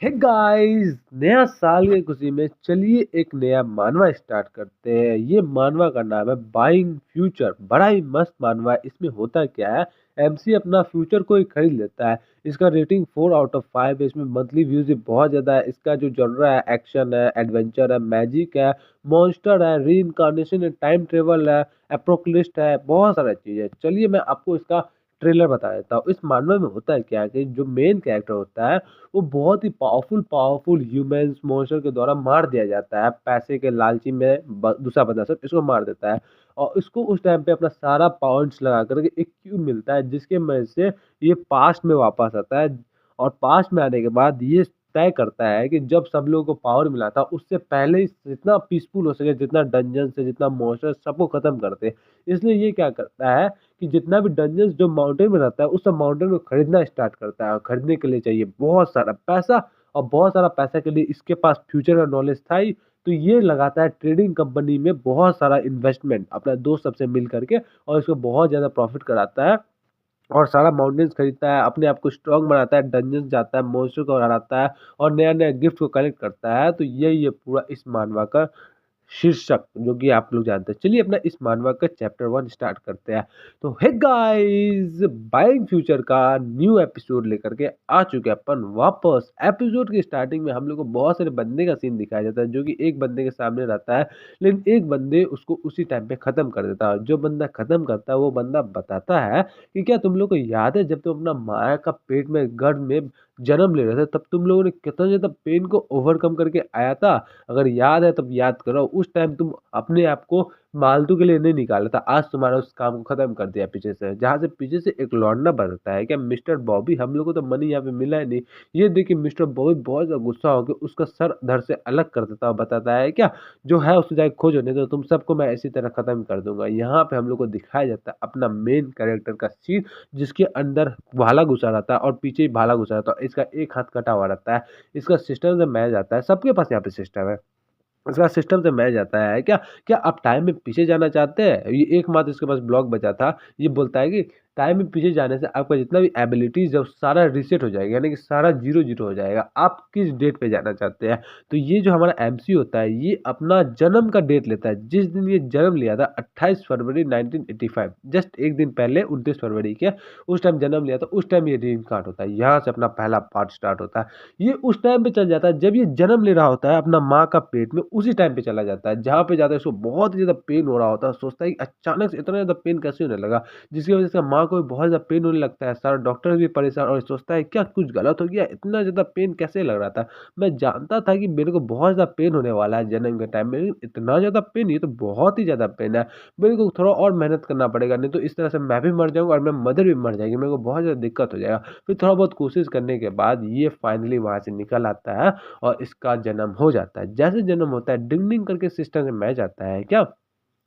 Hey guys, नया साल की खुशी में चलिए एक नया मानवा स्टार्ट करते हैं। ये मानवा का नाम है बाइंग फ्यूचर। बड़ा ही मस्त मानवा है। इसमें होता क्या है, एमसी अपना फ्यूचर को ही खरीद लेता है। इसका रेटिंग 4 आउट ऑफ 5 है। इसमें मंथली व्यूज भी बहुत ज्यादा है। इसका जो जॉनरा है, एक्शन है, एडवेंचर है, मैजिक है, मॉन्स्टर है, री इनकारनेशन है, टाइम ट्रेवल है, एप्रोक्लिस्ट है, बहुत सारा चीज है। चलिए मैं आपको इसका ट्रेलर बता देता हूँ। इस मानवा में होता है क्या कि जो मेन कैरेक्टर होता है वो बहुत ही पावरफुल पावरफुल ह्यूमंस मॉन्स्टर के द्वारा मार दिया जाता है। पैसे के लालची में दूसरा बंदा सब इसको मार देता है और इसको उस टाइम पे अपना सारा पॉइंट्स लगा करके एक क्यूब मिलता है, जिसके मदद से ये पास्ट में वापस आता है। और पास्ट में आने के बाद ये तय करता है कि जब सब लोगों को पावर मिला था उससे पहले ही जितना पीसफुल हो सके, जितना डंजन से जितना मॉन्स्टर सबको खत्म करते। इसलिए ये क्या करता है कि जितना भी डंजन्स जो माउंटेन में रहता है उस सब माउंटेन को खरीदना स्टार्ट करता है। और खरीदने के लिए चाहिए बहुत सारा पैसा, और बहुत सारा पैसा के लिए इसके पास फ्यूचर का नॉलेज था ही। तो ये लगाता है ट्रेडिंग कंपनी में बहुत सारा इन्वेस्टमेंट अपना दोस्त सबसे मिल करके, और इसको बहुत ज़्यादा प्रॉफिट कराता है। और सारा माउंटेन्स खरीदता है, अपने आप को स्ट्रांग बनाता है, डंजन जाता है, मॉन्स्टर को हराता है और नया नया गिफ्ट को कलेक्ट करता है। तो यही है पूरा इस मानवा का शीर्षक, जो कि आप लोग जानते हैं। चलिए अपना इस मानवा का चैप्टर 1 स्टार्ट करते हैं। तो हे गाइस, बाइंग फ्यूचर का न्यू एपिसोड लेकर के आ चुके हैं अपन वापस। एपिसोड की स्टार्टिंग में हम लोग को बहुत सारे बंदे का सीन दिखाया जाता है, जो कि एक बंदे के सामने रहता है, लेकिन एक बंदे उसको उसी टाइम पे खत्म कर देता है। जो बंदा खत्म करता है वो बंदा बताता है कि क्या तुम लोग को याद है जब तुम अपना माया का पेट में गर्भ में जन्म ले रहे थे, तब तुम लोगों ने कितना ज्यादा पेन को ओवरकम करके आया था। अगर याद है तब याद करो, उस टाइम तुम अपने आप को फालतू के लिए नहीं निकाला था। आज तुम्हारा उस काम को खत्म कर दिया पीछे से। जहाँ से पीछे से एक लौंडा बताता है, क्या मिस्टर बॉबी, हम लोग को तो मनी यहाँ पे मिला है नहीं। ये देखिए मिस्टर बॉबी बहुत ज्यादा गुस्सा होकर उसका सर धड़ से अलग कर देता है और बताता है क्या जो है उसको जाके खोजो, नहीं तो तुम सबको मैं इसी तरह खत्म कर दूंगा। यहाँ पे हम लोग को दिखाया जाता है अपना मेन कैरेक्टर का सीन, जिसके अंदर भाला घुसा रहता है और पीछे ही भाला घुसा रहता है। इसका एक हाथ कटा हुआ रहता है। इसका सिस्टम से मैच आता है, सबके पास यहाँ पे सिस्टम है। इसका सिस्टम से मैच आता है क्या, क्या आप टाइम में पीछे जाना चाहते हैं। ये एकमात्र इसके पास ब्लॉक बचा था। ये बोलता है कि टाइम में पीछे जाने से आपका जितना भी एबिलिटीज है वो सारा रीसेट हो जाएगा, यानी कि सारा जीरो जीरो हो जाएगा। आप किस डेट पे जाना चाहते हैं। तो ये जो हमारा एमसी होता है ये अपना जन्म का डेट लेता है। जिस दिन ये जन्म लिया था 28 फरवरी 1985, जस्ट एक दिन पहले 29 फरवरी के उस टाइम जन्म लिया था, उस टाइम ये रीन कार्ड होता है। यहाँ से अपना पहला पार्ट स्टार्ट होता है। ये उस टाइम पे चल जाता है जब ये जन्म ले रहा होता है अपना माँ का पेट में, उसी टाइम पे चला जाता है जहाँ पे जाता है इसको बहुत ही ज़्यादा पेन हो रहा होता है। सोचता है कि अचानक से इतना ज़्यादा पेन कैसे होने लगा, जिसकी वजह से माँ को भी बहुत ज़्यादा पेन होने लगता है। सारा डॉक्टर भी परेशान और सोचता है क्या कुछ गलत हो गया, इतना ज़्यादा पेन कैसे लग रहा था। मैं जानता था कि मेरे को बहुत ज़्यादा पेन होने वाला है जन्म के टाइम में, लेकिन इतना ज़्यादा पेन, ये तो बहुत ही ज़्यादा पेन है। मेरे को थोड़ा और मेहनत करना पड़ेगा, नहीं तो इस तरह से मैं भी मर जाऊँगा और मेरी मदर भी मर जाएगी, मेरे को बहुत ज़्यादा दिक्कत हो जाएगा। फिर थोड़ा बहुत कोशिश करने के बाद ये फाइनली वहाँ से निकल आता है और इसका जन्म हो जाता है। जैसे जन्म होता है डिंग डिंग करके सिस्टम में मैच आता है क्या,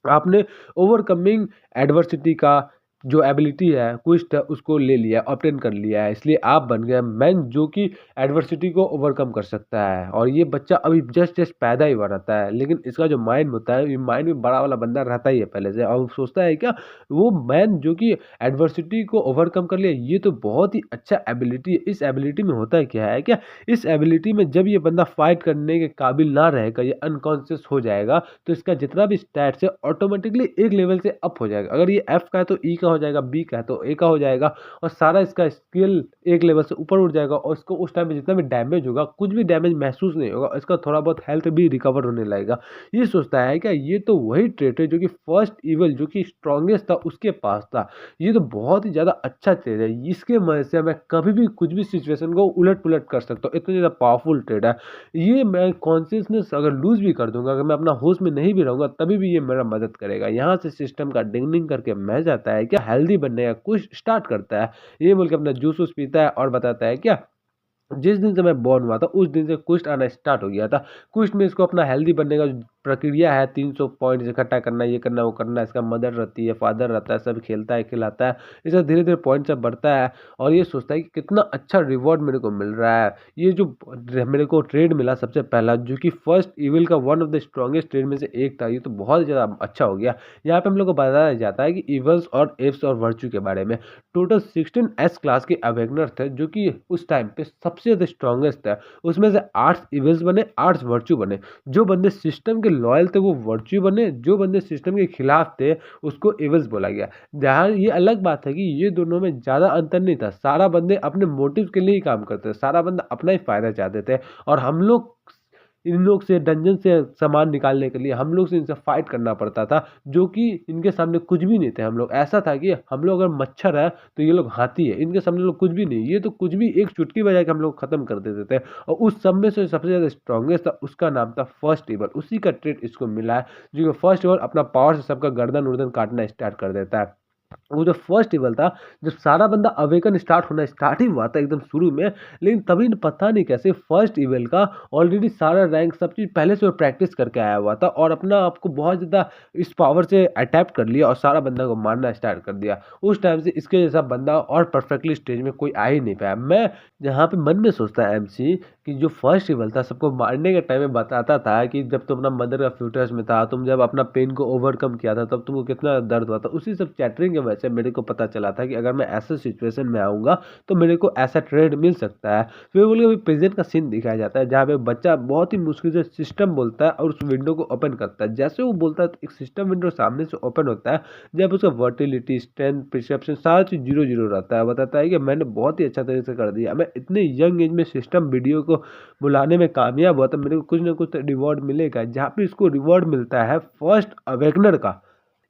आपने ओवरकमिंग एडवर्सिटी का जो एबिलिटी है क्विस्ट है उसको ले लिया, ऑब्टेन कर लिया है। इसलिए आप बन गए मैन जो कि एडवर्सिटी को ओवरकम कर सकता है। और ये बच्चा अभी जस्ट जस्ट पैदा ही हुआ रहता है, लेकिन इसका जो माइंड होता है, ये माइंड में बड़ा वाला बंदा रहता ही है पहले से, और वो सोचता है क्या वो मैन जो कि एडवर्सिटी को ओवरकम कर लिया, ये तो बहुत ही अच्छा एबिलिटी है। इस एबिलिटी में होता है क्या है क्या, इस एबिलिटी में जब ये बंदा फाइट करने के काबिल ना रहेगा, ये अनकॉन्शियस हो जाएगा, तो इसका जितना भी स्टैट्स है ऑटोमेटिकली एक लेवल से अप हो जाएगा। अगर ये एफ का है तो ई का हो जाएगा, बी का है तो ए का हो जाएगा, और सारा इसका स्किल एक लेवल से ऊपर उठ जाएगा। और इसको उस टाइम पे जितना भी डैमेज होगा कुछ भी डैमेज महसूस नहीं होगा, इसका थोड़ा बहुत हेल्थ भी रिकवर होने लगेगा। ये सोचता है क्या ये तो वही ट्रेट है जो कि फर्स्ट इवल जो कि स्ट्रॉन्गेस्ट था उसके पास था। ये तो बहुत ही ज़्यादा अच्छा ट्रेड है, इसके मदद से मैं कभी भी कुछ भी सिचुएशन को उलट पुलट कर सकता हूँ। इतना ज़्यादा पावरफुल ट्रेड है ये। मैं कॉन्शियसनेस अगर लूज भी कर दूंगा, अगर मैं अपना होश में नहीं भी रहूंगा, तभी भी ये मेरा मदद करेगा। यहाँ से सिस्टम का डिंग डिंग करके मैच आता है क्या, हेल्दी बनने का कुछ स्टार्ट करता है। ये बोल के अपना जूस वूस पीता है और बताता है क्या जिस दिन से मैं बॉर्न हुआ था उस दिन से कुष्ठ आना स्टार्ट हो गया था। कुष्ठ में इसको अपना हेल्दी बनने का प्रक्रिया है, 300 पॉइंट्स इकट्ठा करना, ये करना, वो करना। इसका मदर रहती है, फादर रहता है, सब खेलता है, खिलाता है। इसका धीरे-धीरे पॉइंट सब बढ़ता है और ये सोचता है कि कितना अच्छा रिवॉर्ड मेरे को मिल रहा है। ये जो मेरे को ट्रेड मिला सबसे पहला, जो कि फर्स्ट इविल का one of the strongest trade में से एक था, ये तो बहुत ज़्यादा अच्छा हो गया। यहाँ पे हम लोग को बताया जाता है कि इवल्स और एव्स और वर्च्यू के बारे में। टोटल 16 एस क्लास के अवेकनर थे, जो कि उस टाइम पे सबसे ज़्यादा स्ट्रॉन्गेस्ट है। उसमें से 8 इविल्स बने, 8 वर्च्यू बने। जो बंदे सिस्टम के लॉयल थे वो वर्च्यू बने, जो बंदे सिस्टम के खिलाफ थे उसको इविल्स बोला गया। जहाँ ये अलग बात है कि ये दोनों में ज़्यादा अंतर नहीं था। सारा बंदे अपने मोटिव के लिए ही काम करते थे, सारा बंदा अपना ही फ़ायदा चाहते थे और हम लोग इन लोग से डंजन से सामान निकालने के लिए हम लोग से इनसे फाइट करना पड़ता था, जो कि इनके सामने कुछ भी नहीं थे हम लोग। ऐसा था कि हम लोग अगर मच्छर है तो ये लोग हाथी है, इनके सामने लोग कुछ भी नहीं, ये तो कुछ भी एक चुटकी बजा के हम लोग खत्म कर देते थे। और उस सब में से सबसे ज़्यादा स्ट्रॉन्गेस्ट था, उसका नाम था फर्स्ट ईबल। उसी का ट्रेट इसको मिला है, जो कि फर्स्ट ईबल अपना पावर से सबका गर्दन उर्दन काटना स्टार्ट कर देता है। वो जो फर्स्ट इवल था, जब सारा बंदा अवेकन स्टार्ट होना स्टार्ट ही हुआ था एकदम शुरू में, लेकिन तभी पता नहीं कैसे फर्स्ट इवल का ऑलरेडी सारा रैंक सब चीज़ पहले से वो प्रैक्टिस करके आया हुआ था और अपना आपको बहुत ज़्यादा इस पावर से अटैप्ट कर लिया और सारा बंदा को मारना स्टार्ट कर दिया। उस टाइम से इसके जैसा बंदा और परफेक्टली स्टेज में कोई आ ही नहीं पाया। मैं जहाँ पे मन में सोचता है एमसी कि जो फर्स्ट इवल था सबको मारने के टाइम में बताता था कि जब तुम अपना मदर का फ्यूचर्स में था, तुम जब अपना पेन को ओवरकम किया था तब तुमको कितना दर्द हुआ था। उसी सब चैटरिंग की वजह से मेरे को पता चला था कि अगर मैं ऐसे सिचुएशन में आऊँगा तो मेरे को ऐसा ट्रेड मिल सकता है। फिर बोल के प्रेजेंट का सीन दिखाया जाता है जहाँ पे बच्चा बहुत ही मुश्किल से सिस्टम बोलता है और उस विंडो को ओपन करता है। जैसे वो बोलता है तो एक सिस्टम विंडो सामने से ओपन होता है, जब उसका वर्टिलिटी, स्ट्रेंथ, परसेप्शन सारा चीज़ 0-0 रहता है। बताता है कि मैंने बहुत ही अच्छा तरीके से कर दिया, मैं इतने यंग एज में सिस्टम वीडियो को बुलाने में कामयाब हुआ तो मेरे को कुछ ना कुछ रिवॉर्ड मिलेगा। जहाँ पे इसको रिवॉर्ड मिलता है फर्स्ट अवेकनर का।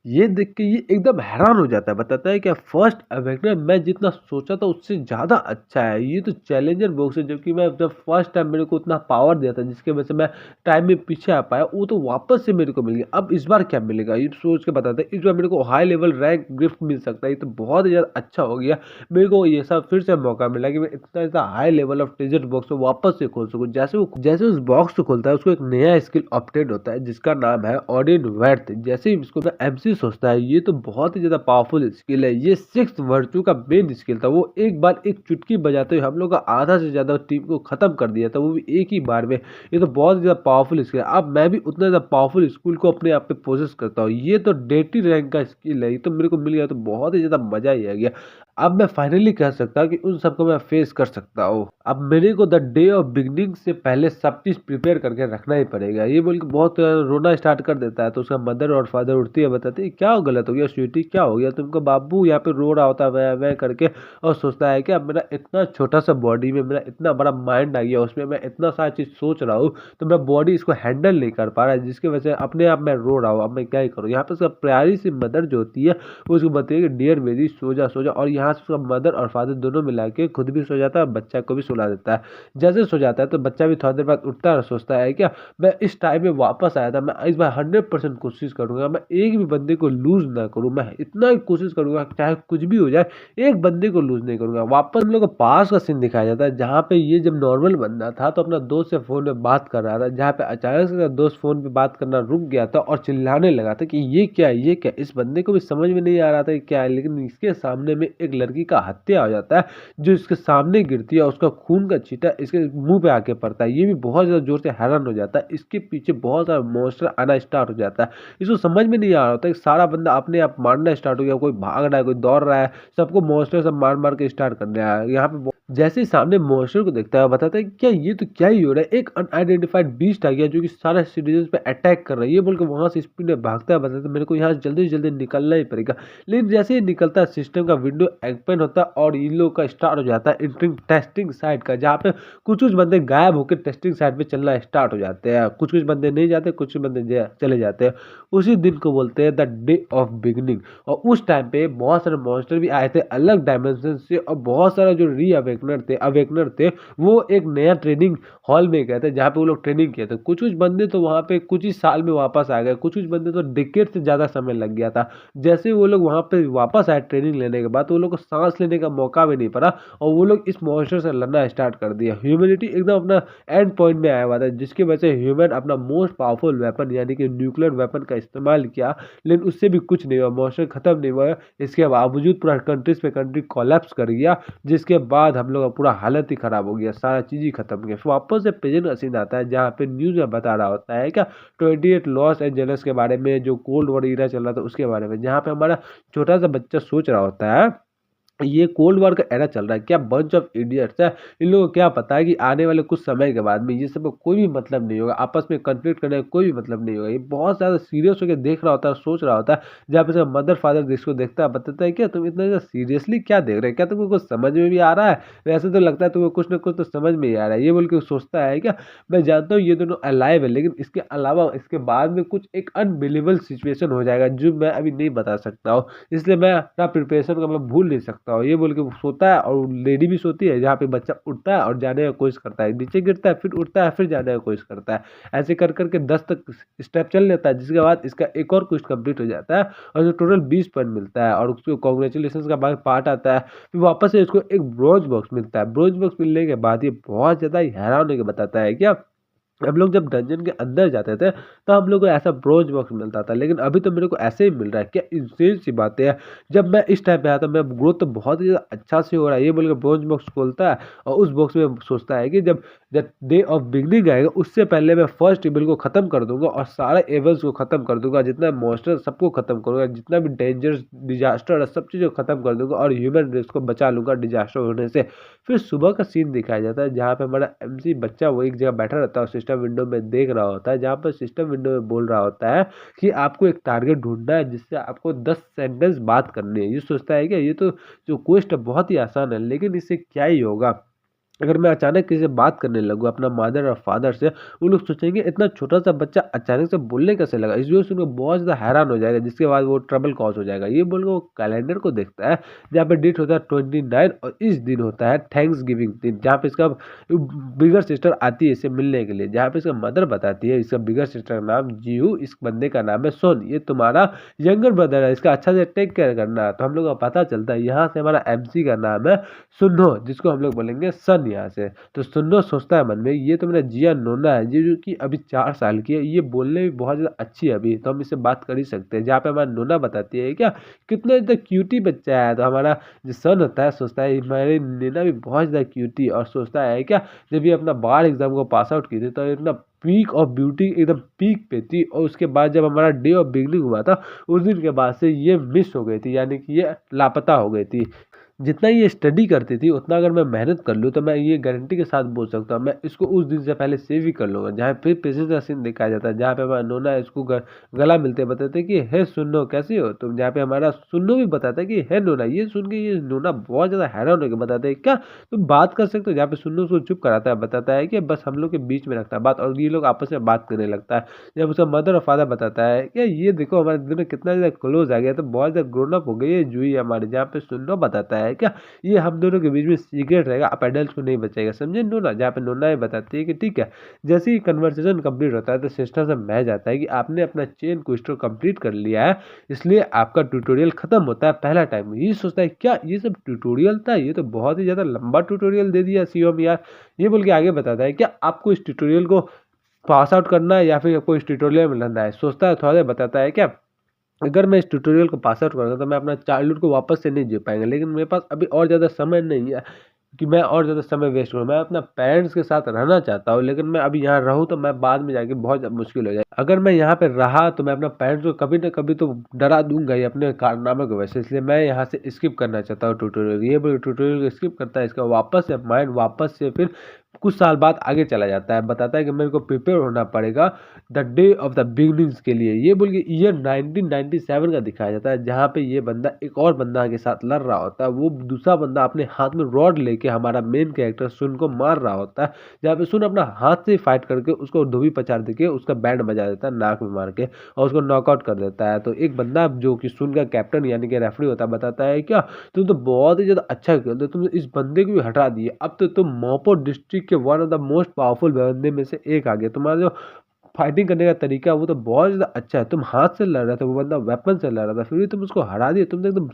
ये देख के ये एकदम हैरान हो जाता है, बताता है कि फर्स्ट अवेकनर मैं जितना सोचा था उससे ज़्यादा अच्छा है, ये तो चैलेंजर बॉक्स है। जबकि मैं जब फर्स्ट टाइम मेरे को उतना पावर दिया था जिसके वजह से मैं टाइम में पीछे आ पाया, वो तो वापस से मेरे को मिल गया। अब इस बार क्या मिलेगा ये सोच के बताते हैं। इस बार मेरे को हाई लेवल रैंक गिफ्ट मिल सकता है, ये तो बहुत ही ज़्यादा अच्छा हो गया। मेरे को ये सब फिर से मौका मिला कि मैं इतना ज़्यादा high level of treasure box को वापस से खोल सकूँ। जैसे उस बॉक्स को खोलता है उसको एक नया स्किल अपडेट होता है जिसका नाम है ऑडियन वर्थ। जैसे ही इसको एमसी सोचता है ये तो बहुत ही ज्यादा पावरफुल स्किल है, ये 6th वर्चू का मेन स्किल था। वो एक बार एक चुटकी बजाते हुए हम लोग का आधा से ज्यादा टीम को खत्म कर दिया था, वो भी एक ही बार में। ये तो बहुत ज्यादा पावरफुल स्किल है। अब मैं भी उतना ज्यादा पावरफुल स्किल को अपने आप पे प्रोसेस करता हूँ। ये तो डेटी रैंक का स्किल है, ये तो मेरे को मिल गया तो बहुत ही ज्यादा मजा ही आ गया। अब मैं फाइनली कह सकता हूँ कि उन सबको मैं फेस कर सकता हूँ। अब मेरे को द डे ऑफ बिगनिंग से पहले सब चीज़ प्रिपेयर करके रखना ही पड़ेगा। ये बोल के बहुत रोना स्टार्ट कर देता है तो उसका मदर और फादर उठती है, बताते हैं क्या गलत हो गया स्वीटी, क्या हो गया तुमको, बाबू यहाँ पे रो रहा होता है वह करके। और सोचता है कि अब मेरा इतना छोटा सा बॉडी में मेरा इतना बड़ा माइंड आ गया, उसमें मैं इतना सारा चीज़ सोच रहा हूँ तो मेरा बॉडी इसको हैंडल नहीं कर पा रहा है, जिसकी वजह से अपने आप मैं रो रहा हूँ। अब मैं क्या ही करूँ। यहाँ पे उसका प्यारी सी मदर जो होती है वो उसको बताइए कि डियर बेबी सो जा सो जा, और यहाँ से उसका मदर और फादर दोनों मिला के खुद भी सो जाता है और बच्चा को भी सुला देता है। जैसे सो जाता है तो बच्चा भी थोड़ी देर बाद उठता है और सोचता है क्या मैं इस टाइम में वापस आया था, मैं इस बार 100% कोशिश करूंगा, मैं एक भी बंदे को लूज ना करूं, मैं इतना ही कोशिश करूंगा चाहे कुछ भी हो जाए, एक बंदे को लूज नहीं करूंगा। वापस हम लोग को पास का सीन दिखाया जाता है जहाँ पे ये जब नॉर्मल बंदा था तो अपना दोस्त से फोन में बात कर रहा था, जहाँ पे अचानक से दोस्त फोन पे बात करना रुक गया था और चिल्लाने लगा था कि ये क्या है, ये क्या। इस बंदे को भी समझ में नहीं आ रहा था कि क्या है, लेकिन इसके सामने में एक लड़की का हत्या हो जाता है जो इसके सामने गिरती है और उसका खून का छींटा इसके मुंह पे आके पड़ता है। ये भी बहुत ज़्यादा जोर से हैरान हो जाता है, इसके पीछे बहुत सारा मॉन्स्टर आना स्टार्ट हो जाता है। इसको समझ में नहीं आ रहा होता कि सारा बंदा अपने आप मारना स्टार्ट हो गया, कोई भाग रहा है, कोई दौड़ रहा है, सबको मॉन्स्टर सब मार मार के स्टार्ट कर रहा है। यहाँ पे जैसे ही सामने मॉन्स्टर को देखता है बताता है क्या ये तो क्या ही हो रहा है, एक अनआइडेंटिफाइड बीस्ट आ गया जो कि सारे सिटीजन पे अटैक कर रहा है। ये बोल के वहां से स्पीड में भागता है, बताता है मेरे को यहाँ जल्दी से जल्दी निकलना ही पड़ेगा। लेकिन जैसे ही निकलता है सिस्टम का विंडो ओपन होता है और इन लोग का स्टार्ट हो जाता है एंट्रिंग टेस्टिंग साइट का, जहाँ पे कुछ कुछ बंदे गायब होकर टेस्टिंग साइट पे चलना स्टार्ट हो जाते हैं। कुछ कुछ बंदे नहीं जाते, कुछ बंदे चले जाते हैं। उसी दिन को बोलते हैं द डे ऑफ बिगनिंग। और उस टाइम पे बहुत सारे मॉन्स्टर भी आए थे अलग डायमेंशन से, और बहुत सारा जो री अवेकनर थे वो एक नया ट्रेनिंग हॉल में गए थे जहाँ पे वो लोग ट्रेनिंग किए थे। कुछ कुछ बंदे तो वहाँ पे कुछ ही साल में वापस आ गए, कुछ कुछ बंदे तो डिकेड से ज़्यादा समय लग गया था। जैसे वो लोग वहाँ पे वापस आए ट्रेनिंग लेने के बाद, वो लोग को सांस लेने का मौका भी नहीं पड़ा और वो लोग इस मॉन्स्टर से लड़ना स्टार्ट कर दिया। ह्यूमैनिटी एकदम अपना एंड पॉइंट में आया हुआ था, जिसकी वजह से ह्यूमन अपना मोस्ट पावरफुल वेपन यानी कि न्यूक्लियर वेपन का इस्तेमाल किया, लेकिन उससे भी कुछ नहीं हुआ, मॉन्स्टर खत्म नहीं हुआ। इसके बावजूद पूरा कंट्रीज पे कंट्री कोलैप्स कर गया, जिसके बाद हम लोग का पूरा हालत ही खराब हो गया, सारा चीज़ ही खत्म हो गया। फिर वापस से प्रेजेंट का सीन आता है जहाँ पे न्यूज़ में बता रहा होता है क्या 28 लॉस एंजल्स के बारे में, जो कोल्ड वॉर इरा चल रहा था उसके बारे में, जहाँ पे हमारा छोटा सा बच्चा सोच रहा होता है ये कोल्ड वॉर का एरा चल रहा है, क्या बंच ऑफ इडियट्स है। इन लोगों को क्या पता है कि आने वाले कुछ समय के बाद में ये सब का कोई भी मतलब नहीं होगा, आपस में कन्फ्लिक्ट करने का कोई भी मतलब नहीं होगा। ये बहुत ज़्यादा सीरियस होकर देख रहा होता है, सोच रहा होता है, जहाँ पे उसका मदर फादर जिसको देखता है बताता है क्या तुम इतना ज़्यादा सीरियसली क्या देख रहे हैं, क्या तुमको कुछ समझ में भी आ रहा है। वैसे तो लगता है तुमको कुछ ना कुछ तो समझ में ही आ रहा है, ये बोल के सोचता है क्या मैं जानता हूँ ये दोनों अलाइव है, लेकिन इसके अलावा इसके बाद में कुछ एक अनबिलीवेबल सिचुएशन हो जाएगा जो मैं अभी नहीं बता सकता हूँ, इसलिए मैं अपना प्रिपरेशन का मैं भूल नहीं सकता हूँ। ये बोल के वो सोता है और लेडी भी सोती है, जहाँ पे बच्चा उठता है और जाने का कोशिश करता है, नीचे गिरता है, फिर उठता है, फिर जाने का कोशिश करता है। ऐसे कर करके 10 तक स्टेप चल लेता है, जिसके बाद इसका एक और क्विज कंप्लीट हो जाता है और जो टोटल 20 पॉइंट मिलता है और उसको कॉन्ग्रेचुलेशन का पार्ट आता है। फिर वापस से इसको एक ब्रोंज बॉक्स मिलता है। ब्रोंज बॉक्स मिलने के बाद ये बहुत ज़्यादा ही हैरान होने के बताता है क्या हम लोग जब डंजन के अंदर जाते थे तो हम लोग को ऐसा ब्रोंज बॉक्स मिलता था, लेकिन अभी तो मेरे को ऐसे ही मिल रहा है, क्या इंसेन सी बातें हैं। जब मैं इस टाइम पे आया था मेरा ग्रोथ तो बहुत ही ज़्यादा अच्छा से हो रहा है, ये बोल के ब्रोंज बॉक्स खोलता है और उस बॉक्स में सोचता है कि जब जब डे ऑफ बिगनिंग आएगा उससे पहले मैं फर्स्ट इविल को ख़त्म कर दूंगा और सारे एवल्स को ख़त्म कर दूंगा, जितना मॉन्स्टर सबको ख़त्म करूंगा, जितना भी डेंजरस डिजास्टर है सब चीज़ को ख़त्म कर दूंगा और ह्यूमन रेस को बचा लूंगा डिजास्टर होने से। फिर सुबह का सीन दिखाया जाता है जहाँ पे हमारा एमसी बच्चा वो एक जगह बैठा रहता है और सिस्टम विंडो में देख रहा होता है, जहाँ पर सिस्टम विंडो में बोल रहा होता है कि आपको एक टारगेट ढूंढना है जिससे आपको 10 सेंटेंस बात करनी है। ये सोचता है कि ये तो जो क्वेस्ट है बहुत ही आसान है, लेकिन इससे क्या ही होगा अगर मैं अचानक किसी से बात करने लगूँ अपना मदर और फादर से, वो लोग सोचेंगे इतना छोटा सा बच्चा अचानक से बोलने कैसे लगा। इस वजह से उनको बहुत ज़्यादा हैरान हो जाएगा, जिसके बाद वो ट्रबल कॉज हो जाएगा। ये बोल के वो कैलेंडर को देखता है जहाँ पे डेट होता है 29 और इस दिन होता है थैंक्स गिविंग दिन, जहाँ पे इसका बिगर सिस्टर आती है इसे मिलने के लिए, जहाँ पे इसका मदर बताती है इसका बिगर सिस्टर का नाम जीहू, इस बंदे का नाम है सोन, ये तुम्हारा यंगर ब्रदर है, इसका अच्छा से टेक केयर करना है। तो हम लोग को पता चलता है यहाँ से हमारा एमसी का नाम है सुन्नो, जिसको हम लोग बोलेंगे सन यहाँ से। तो सुन्नो सोचता है मन में ये तो मेरा जिया नोना है, ये जो कि अभी 4 साल की है, ये बोलने में बहुत ज़्यादा अच्छी है, अभी तो हम इससे बात कर ही सकते हैं। जहाँ पे हमारा नोना बताती है क्या कितना ज़्यादा क्यूटी बच्चा है, तो हमारा जो सन होता है सोचता है मेरी नैना भी बहुत ज़्यादा क्यूटी, और सोचता है क्या जब ये अपना बार एग्जाम को पास आउट की थी तो इतना पीक ऑफ ब्यूटी एकदम पीक पे थी, और उसके बाद जब हमारा डे ऑफ बिगनिंग हुआ था उस दिन के बाद से ये मिस हो गई थी, यानी कि ये लापता हो गई थी। जितना ये स्टडी करती थी उतना अगर मैं मेहनत कर लूँ तो मैं ये गारंटी के साथ बोल सकता हूँ मैं इसको उस दिन से पहले सेव ही कर लूँगा। जहाँ फिर पेशेंस का सीन दिखाया जाता है जहाँ पे हमारा नोना इसको गला मिलते बताते हैं कि हे सुन्नो कैसी हो तुम, जहाँ पे हमारा सुन्नो भी बताता है कि हे नोना। ये सुन के ये नोना बहुत ज़्यादा हैरान होकर बताते हैं क्या तुम बात कर सकते हो, जहाँ पे सुन्नो उसको चुप कराता है, बताता है कि बस हम लोग के बीच में रखता है बात, और ये लोग आपस में बात करने लगता है। जब उसका मदर और फादर बताता है कि ये देखो हमारे दोनों कितना ज़्यादा क्लोज आ गया, तो बहुत ज़्यादा ग्रोन अप हो गई है जूही हमारे, जहाँ पे सुन्नो बताता है क्या ये हम दोनों के बीच में सीक्रेट रहेगा, आप एडल्ट को नहीं बचेगा, समझे नोना। जहाँ पे नोना ये बताती है कि ठीक है। जैसे ही कन्वर्सेशन कंप्लीट होता है तो सिस्टर से मैसेज आता है कि आपने अपना चेन क्वेस्टर कंप्लीट कर लिया है, इसलिए आपका ट्यूटोरियल खत्म होता है पहला टाइम। ये सोचता है क्या ये सब ट्यूटोरियल था, ये तो बहुत ही ज़्यादा लंबा ट्यूटोरियल दे दिया सीओम यार। ये बोल के आगे बताता है क्या आपको इस ट्यूटोरियल को पास आउट करना है या फिर आपको इस ट्यूटोरियल में लड़ना है। सोचता है थोड़ा देर बताता है क्या अगर मैं इस ट्यूटोरियल को पास आउट करूँगा तो मैं अपना चाइल्डहुड को वापस से नहीं जी पाएंगे, लेकिन मेरे पास अभी और ज़्यादा समय नहीं है कि मैं और ज़्यादा समय वेस्ट करूँ। मैं अपना पेरेंट्स के साथ रहना चाहता हूँ, लेकिन मैं अभी यहाँ रहूँ तो मैं बाद में जाके बहुत ज़्यादा मुश्किल हो जाए। अगर मैं यहाँ पे रहा तो मैं अपना पेरेंट्स को कभी ना कभी तो डरा दूंगा ही अपने कारनामे की वजह से, इसलिए मैं यहाँ से स्किप करना चाहता हूँ ट्यूटोरियल। ये बोल ट्यूटोरियल को स्किप करता है, इसका वापस से माइंड वापस से फिर कुछ साल बाद आगे चला जाता है, बताता है कि मेरे को प्रिपेयर होना पड़ेगा the day of the beginnings के लिए। ये बोल के ईयर 1997 का दिखाया जाता है, जहाँ पे ये बंदा एक और बंदा के साथ लड़ रहा होता है। वो दूसरा बंदा अपने हाथ में रॉड लेके हमारा मेन कैरेक्टर सुन को मार रहा होता है, जहाँ पे सुन अपना हाथ से फाइट करके उसको धोबी पचार देके उसका बैंड बजा देता है नाक में मार के और उसको नॉकआउट कर देता है। तो एक बंदा जो कि सुन का कैप्टन यानी कि रेफरी होता है बताता है क्या तुम तो बहुत ही ज़्यादा अच्छा खेलते हो, तुम इस बंदे को भी हटा दिए, अब तो तुम मोपो डिस्ट्रिक्ट के one of the most powerful बंदे में से एक आ गए। तुम्हारा जो फाइटिंग करने का तरीका वो तो बहुत ज़्यादा अच्छा है। तुम हाथ से लड़ रहे थे, वो बंदा वेपन से लड़ रहा था, फिर भी तुम उसको हरा दिए। तुम तो एकदम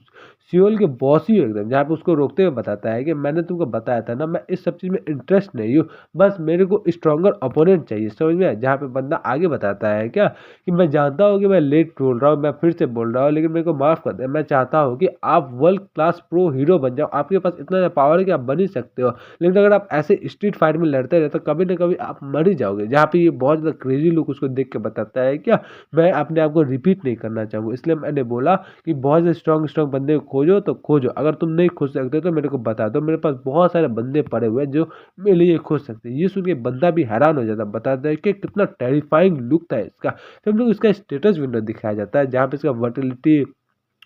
सियोल के बॉस ही हो एकदम। जहाँ पे उसको रोकते हुए बताता है कि मैंने तुमको बताया था ना, मैं इस सब चीज़ में इंटरेस्ट नहीं हूँ, बस मेरे को स्ट्रॉन्गर ओपोनेंट चाहिए, समझ में आया? जहाँ पे बंदा आगे बताता है क्या कि मैं जानता हूँ कि मैं लेट बोल रहा हूँ, मैं फिर से बोल रहा हूँ, लेकिन मेरे को माफ़ कर दें। मैं चाहता हूँ कि आप वर्ल्ड क्लास प्रो हीरो बन जाओ। आपके पास इतना पावर है कि आप बन ही सकते हो, लेकिन अगर आप ऐसे स्ट्रीट फाइट में लड़ते रहे तो कभी ना कभी आप मर ही जाओगे। जहाँ पे ये बहुत ज़्यादा क्रेजी लुक उसको देख के बताता है क्या मैं अपने आप को रिपीट नहीं करना चाहूँगा, इसलिए मैंने बोला कि बहुत ज़्यादा स्ट्रॉन्ग स्ट्रॉन्ग बंदे को खोजो तो खोजो, अगर तुम नहीं खोज सकते तो मेरे को बता दो, मेरे पास बहुत सारे बंदे पड़े हुए हैं जो मेरे लिए खोज सकते हैं। ये सुन के बंदा भी हैरान हो जाता है, बताता है कि कितना टेरिफाइंग लुक था इसका। फिर हम लोग इसका स्टेटस विंडो दिखाया जाता है जहाँ पे इसका वर्टिलिटी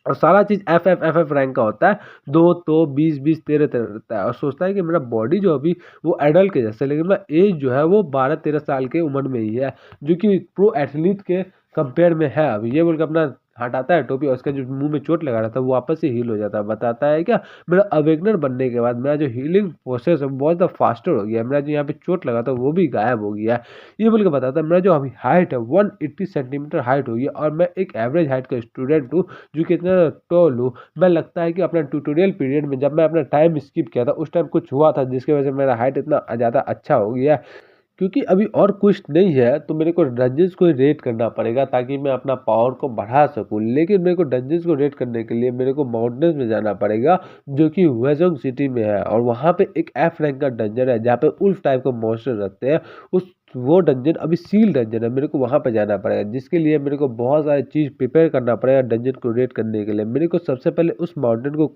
और सारा चीज़ एफ रैंक का होता है। 2 तो 20 20 13 13 रहता है और सोचता है कि मेरा बॉडी जो अभी वो एडल्ट के जैसा है, लेकिन मेरा एज जो है वो 12 13 साल के उम्र में ही है, जो कि प्रो एथलीट के कंपेयर में है अभी। ये बोल के अपना हटाता है टोपी और उसका जो मुंह में चोट लगा रहा था वो वापस से हील हो जाता है। बताता है क्या मेरा अवेगनर बनने के बाद मेरा जो हीलिंग प्रोसेस है वो बहुत ज़्यादा फास्टर हो गया है, मेरा जो यहाँ पे चोट लगा था वो भी गायब हो गया है। ये बोल के बताता है मेरा जो अभी हाइट है 180 सेंटीमीटर हाइट हो गई है और मैं एक एवरेज हाइट का स्टूडेंट हूँ जो कि इतना टॉल हूँ। मैं लगता है कि अपना ट्यूटोरियल पीरियड में जब मैं अपना टाइम स्किप किया था उस टाइम कुछ हुआ था जिसकी वजह से मेरा हाइट इतना ज़्यादा अच्छा हो गया है। क्योंकि अभी और कुछ नहीं है तो मेरे को डंजन्स को रेड करना पड़ेगा ताकि मैं अपना पावर को बढ़ा सकूं, लेकिन मेरे को डंजन्स को रेड करने के लिए मेरे को माउंटेन्स में जाना पड़ेगा जो कि वेजोंग सिटी में है, और वहाँ पे एक एफ रैंक का डंजन है जहाँ पे उल्फ टाइप का मॉन्स्टर रहते हैं। उस वो डंजन अभी सील डंजन है, मेरे को वहाँ पे जाना पड़ेगा जिसके लिए मेरे को बहुत सारी चीज़ प्रिपेयर करना पड़ेगा डंजन को रेड करने के लिए। मेरे को सबसे पहले उस माउंटेन को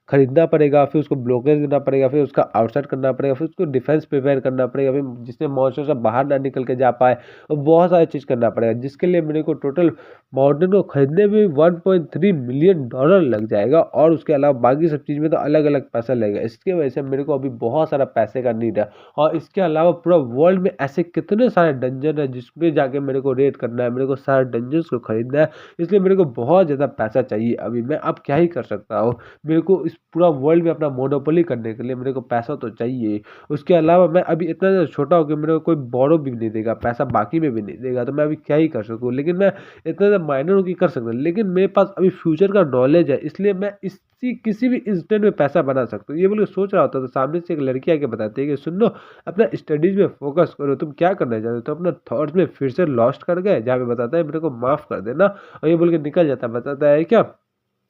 खरीदना पड़ेगा, फिर उसको ब्लॉकेज देना पड़ेगा, फिर उसका आउटसाइड करना पड़ेगा, फिर उसको डिफेंस प्रिपेयर करना पड़ेगा, फिर जिससे मॉन्स्टर सब बाहर ना निकल के जा पाए, और बहुत सारी चीज़ करना पड़ेगा जिसके लिए मेरे को टोटल माउंटेन को खरीदने में 1.3 मिलियन डॉलर लग जाएगा, और उसके अलावा बाकी सब चीज़ में तो अलग अलग पैसा लगेगा। इसकी वजह से मेरे को अभी बहुत सारा पैसे का नीड है, और इसके अलावा पूरा वर्ल्ड में ऐसे कितने सारे डंजन है जिसमें जाके मेरे को रेड करना है, मेरे को सारे डंजन्स को खरीदना है, इसलिए मेरे को बहुत ज़्यादा पैसा चाहिए। अभी मैं अब क्या ही कर सकता हूँ, मेरे को इस पूरा वर्ल्ड में अपना मोनोपोली करने के लिए मेरे को पैसा तो चाहिए। उसके अलावा मैं अभी इतना ज़्यादा छोटा हो कि मेरे को कोई बोरो भी नहीं देगा, पैसा बाकी में भी नहीं देगा, तो मैं अभी क्या ही कर सकूँ। लेकिन मैं इतना ज़्यादा माइनर हूँ कि कर सकता हूँ, लेकिन मेरे पास अभी फ्यूचर का नॉलेज है, इसलिए मैं इसी किसी भी इंस्टेंट में पैसा बना सकता हूँ। ये बोल के सोच रहा होता तो सामने से एक लड़की आके बताती है कि सुन लो, अपना स्टडीज में फोकस करो, तुम क्या करना चाहते हो, तो अपना थॉट्स में फिर से लॉस्ट कर गए। जहाँ पे बताता है मेरे को माफ़ कर देना, और ये बोल के निकल जाता है। बताता है क्या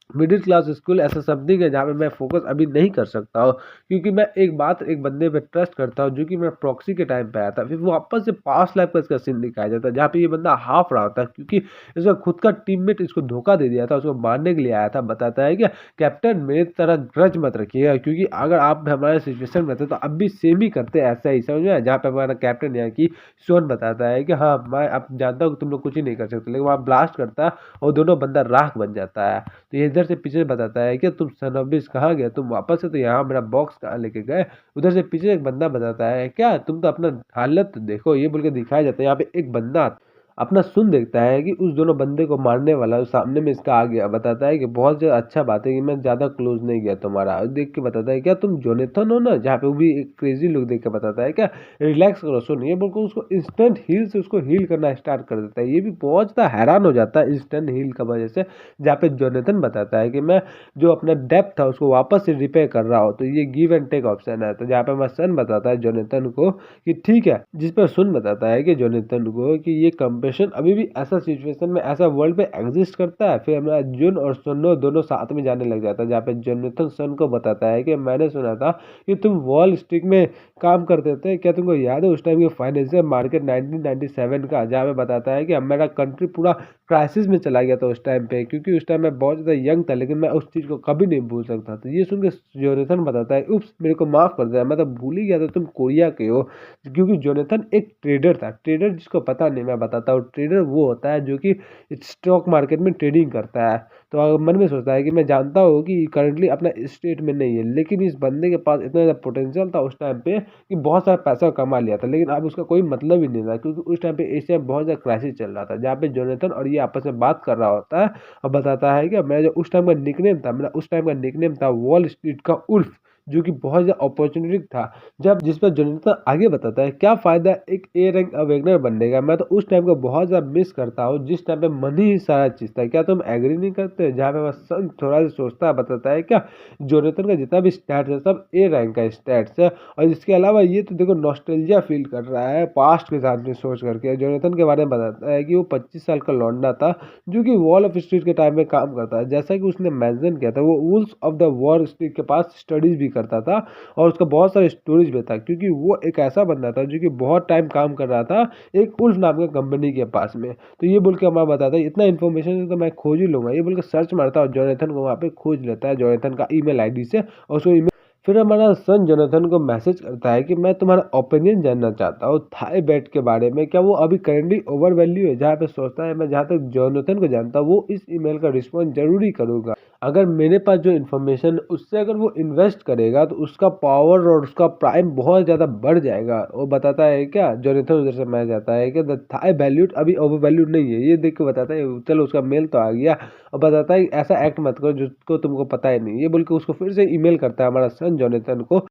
मिडिल क्लास स्कूल ऐसा समथिंग है जहाँ पे मैं फोकस अभी नहीं कर सकता हूँ, क्योंकि मैं एक बंदे पे ट्रस्ट करता हूँ जो कि मेरा प्रॉक्सी के टाइम पे आया था। फिर वापस से पास्ट लाइफ का इसका सीन दिखाया जाता है जहाँ पे ये बंदा हाफ रहा होता है, क्योंकि इसका खुद का टीममेट इसको धोखा दे दिया था, उसको मारने के लिए आया था। बताता है क्या कैप्टन मेरी तरह ग्रज मत रखिएगा, क्योंकि अगर आप हमारे सिचुएशन में थे तो अब भी सेम ही करते ऐसा ही, समझ में आया? जहाँ पे हमारा कैप्टन यहाँ की सोन बताता है कि हाँ मैं अब जानता हूँ कि तुम लोग कुछ ही नहीं कर सकते, लेकिन वहाँ ब्लास्ट करता है और दोनों बंदा राख बन जाता है। तो ये इधर से पीछे बताता है कि तुम सनोबिस कहाँ गए, तुम वापस से तो यहाँ मेरा बॉक्स कहाँ लेके गए। उधर से पीछे एक बंदा बताता है क्या तुम तो अपना हालत देखो, ये बोल के दिखाया जाता है। यहाँ पे एक बंदा अपना सुन देखता है कि उस दोनों बंदे को मारने वाला उस सामने में इसका आ गया। बताता है कि बहुत ज़्यादा अच्छा बात है कि मैं ज़्यादा क्लोज नहीं गया तुम्हारा। और देख के बताता है क्या तुम जोनेथन हो ना, जहाँ पे वो भी एक क्रेजी लुक देख के बताता है क्या रिलैक्स करो, सुन। ये बोल के उसको इंस्टेंट हील से उसको हील करना स्टार्ट कर देता है। ये भी बहुत ज़्यादा हैरान हो जाता है इंस्टेंट हील का वजह से। जहाँ पे जोनेथन बताता है कि मैं जो अपना डेप्थ था उसको वापस से रिपेयर कर रहा हूँ, तो ये गिव एंड टेक ऑप्शन है। तो जहाँ पे मैं सन बताता है जोनेथन को कि ठीक है, जिस पर सुन बताता है कि जोनेथन को कि ये कंपेशन अभी भी ऐसा सिचुएशन में ऐसा वर्ल्ड पे एग्जिस्ट करता है। फिर हमारा जुन और सुनो दोनों साथ में जाने लग जाता है, जहाँ पे जोनेथन सन को बताता है कि मैंने सुना था कि तुम वॉल स्ट्रीट में काम करते थे, क्या तुमको याद है उस टाइम के फाइनेंशियल मार्केट 1997 का। जहाँ पे बताता है कि मेरा कंट्री पूरा क्राइसिस में चला गया था उस टाइम पे, क्योंकि उस टाइम मैं बहुत ज़्यादा यंग था, लेकिन मैं उस चीज़ को कभी नहीं भूल सकता। तो ये सुन के जोनेथन बताता है उप्स मेरे को माफ़ कर दिया, मैं तो भूल ही गया था तुम कोरिया के हो। क्योंकि जोनेथन एक ट्रेडर था। ट्रेडर जिसको पता नहीं मैं बताता हूँ, ट्रेडर वो होता है जो कि स्टॉक मार्केट में ट्रेडिंग करता है। तो मन में सोचता है कि मैं जानता हूँ कि करंटली अपना स्टेट में नहीं है, लेकिन इस बंदे के पास इतना ज़्यादा पोटेंशियल था उस टाइम पे कि बहुत सारा पैसा कमा लिया था, लेकिन अब उसका कोई मतलब ही नहीं था, क्योंकि उस टाइम पे एशिया में बहुत ज़्यादा क्राइसिस चल रहा था। जहाँ पे जोनेथन और ये आपस में बात कर रहा होता है और बताता है कि मैं जो उस टाइम का निकनेम था, मेरा उस टाइम का निकनेम था वॉल स्ट्रीट का उल्फ। जो कि बहुत ज़्यादा अपॉर्चुनिटी था। जब जिस पर जोनाथन आगे बताता है क्या फ़ायदा एक ए रैंक अवेगनर बनने का, मैं तो उस टाइम को बहुत ज़्यादा मिस करता हूँ जिस टाइम पे मनी ही सारा चीज़ था। क्या तुम एग्री नहीं करते? जहाँ पे बस सन थोड़ा सा सोचता है, बताता है क्या जोनाथन का जितना भी स्टैट्स है सब ए रैंक का स्टैट्स है। और इसके अलावा ये तो देखो नॉस्टैल्जिया फील कर रहा है पास्ट के साथ में सोच करके। जोनाथन के बारे में बताता है कि वो 25 साल का लौंडा था जो कि वॉल ऑफ स्ट्रीट के टाइम में काम करता है। जैसा कि उसने मेंशन किया था वो Wolves of the wall street के पास स्टडीज भी करता था और उसका बहुत सारा स्टोरेज भी था, क्योंकि वो एक ऐसा बंदा था जो कि बहुत टाइम काम कर रहा था एक उल्फ नाम का कंपनी के पास में। तो ये बोल के हमारा बताता है इतना इन्फॉर्मेशन तो मैं खोज ही लूंगा, ये बोल के सर्च मारता है और जोनाथन को वहाँ पे खोज लेता है जोनाथन का ईमेल आईडी से और उसको ईमेल। फिर हमारा सन जोनाथन को मैसेज करता है कि मैं तुम्हारा ओपिनियन जानना चाहता हूँ थाई बेट के बारे में, क्या वो अभी करेंटली ओवर वैल्यू है? जहाँ पे सोचता है मैं जहाँ तक जोनाथन को जानता हूँ वो इस ईमेल का रिस्पॉन्स जरूरी करूंगा। अगर मेरे पास जो इन्फॉर्मेशन उससे अगर वो इन्वेस्ट करेगा तो उसका पावर और उसका प्राइम बहुत ज़्यादा बढ़ जाएगा। वो बताता है क्या जोनाथन उधर से मैच जाता है कि द थाई वैल्यूड अभी ओवर वैल्यूड नहीं है। ये देख के बताता है चलो उसका मेल तो आ गया और बताता है ऐसा एक्ट मत करो जिसको तुमको पता ही नहीं। ये बोल के उसको फिर से ईमेल करता है हमारा सन जोनाथन को।